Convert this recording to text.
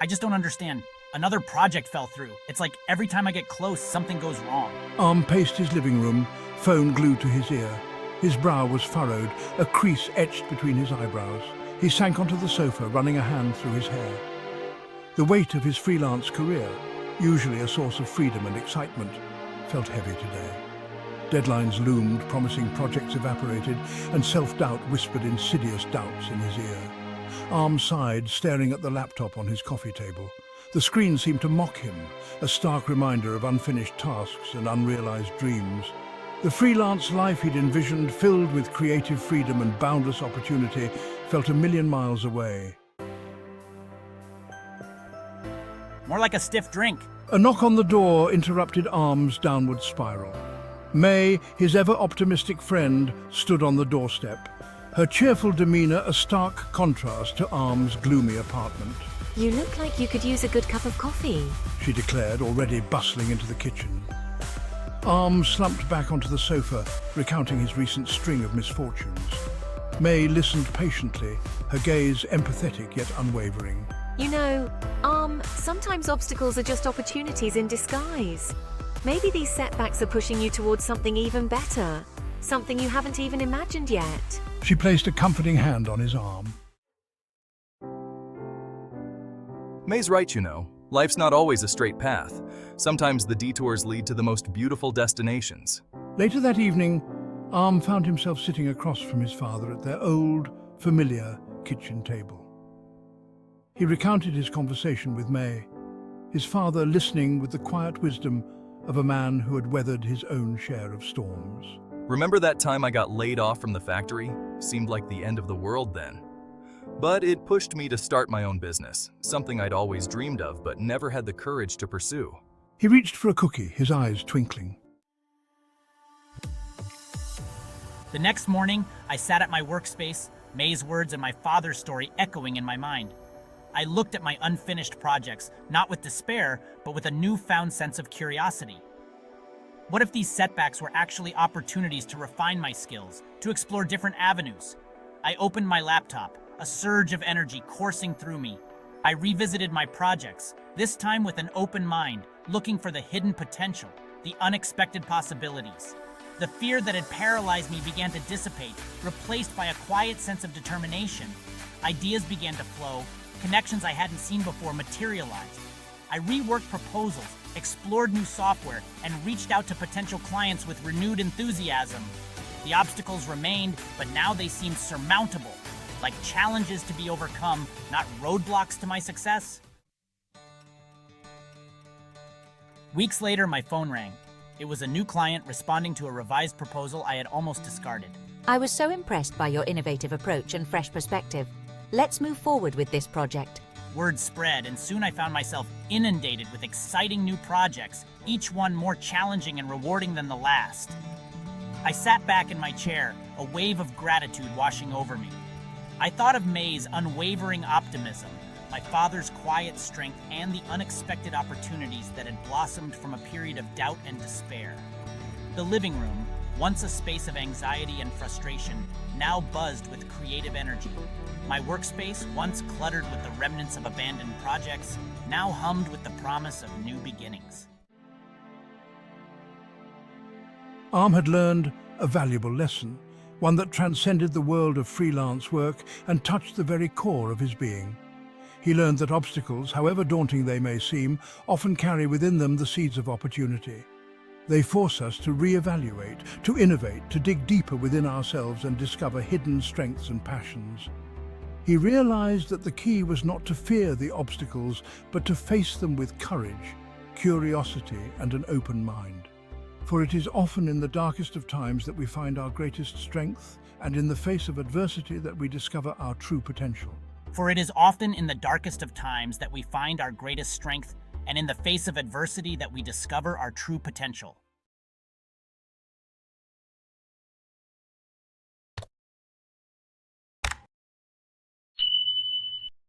I just don't understand. Another project fell through. It's like every time I get close, something goes wrong. Paced his living room, phone glued to his ear. His brow was furrowed, a crease etched between his eyebrows. He sank onto the sofa, running a hand through his hair. The weight of his freelance career, usually a source of freedom and excitement, felt heavy today. Deadlines loomed, promising projects evaporated, and self-doubt whispered insidious doubts in his ear. Sighed, staring at the laptop on his coffee table. The screen seemed to mock him, a stark reminder of unfinished tasks and unrealized dreams. The freelance life he'd envisioned, filled with creative freedom and boundless opportunity, felt a million miles away. More like a stiff drink. A knock on the door interrupted Arm's downward spiral. May, his ever-optimistic friend, stood on the doorstep, her cheerful demeanor a stark contrast to Arm's gloomy apartment. You look like you could use a good cup of coffee, she declared, already bustling into the kitchen. Arm slumped back onto the sofa, recounting his recent string of misfortunes. May listened patiently, her gaze empathetic yet unwavering. You know, sometimes obstacles are just opportunities in disguise. Maybe these setbacks are pushing you towards something even better, something you haven't even imagined yet. She placed a comforting hand on his arm. May's right, you know. Life's not always a straight path. Sometimes the detours lead to the most beautiful destinations. Later that evening, Arm found himself sitting across from his father at their old, familiar kitchen table. He recounted his conversation with May, his father listening with the quiet wisdom of a man who had weathered his own share of storms. Remember that time I got laid off from the factory? Seemed like the end of the world then. But it pushed me to start my own business, something I'd always dreamed of but never had the courage to pursue. He reached for a cookie, his eyes twinkling. The next morning, I sat at my workspace, May's words and my father's story echoing in my mind. I looked at my unfinished projects, not with despair, but with a newfound sense of curiosity. What if these setbacks were actually opportunities to refine my skills, to explore different avenues? I opened my laptop, a surge of energy coursing through me. I revisited my projects, this time with an open mind, looking for the hidden potential, the unexpected possibilities. The fear that had paralyzed me began to dissipate, replaced by a quiet sense of determination. Ideas began to flow, connections I hadn't seen before materialized. I reworked proposals, explored new software, and reached out to potential clients with renewed enthusiasm. The obstacles remained, but now they seemed surmountable, like challenges to be overcome, not roadblocks to my success. Weeks later, my phone rang. It was a new client responding to a revised proposal I had almost discarded. I was so impressed by your innovative approach and fresh perspective. Let's move forward with this project. Word spread, and soon I found myself inundated with exciting new projects, each one more challenging and rewarding than the last. I sat back in my chair, a wave of gratitude washing over me. I thought of May's unwavering optimism, my father's quiet strength, and the unexpected opportunities that had blossomed from a period of doubt and despair. The living room, once a space of anxiety and frustration, now buzzed with creative energy. My workspace, once cluttered with the remnants of abandoned projects, now hummed with the promise of new beginnings. Arm had learned a valuable lesson, one that transcended the world of freelance work and touched the very core of his being. He learned that obstacles, however daunting they may seem, often carry within them the seeds of opportunity. They force us to reevaluate, to innovate, to dig deeper within ourselves and discover hidden strengths and passions. He realized that the key was not to fear the obstacles, but to face them with courage, curiosity, and an open mind. For it is often in the darkest of times that we find our greatest strength, and in the face of adversity that we discover our true potential. For it is often in the darkest of times that we find our greatest strength, and in the face of adversity that we discover our true potential.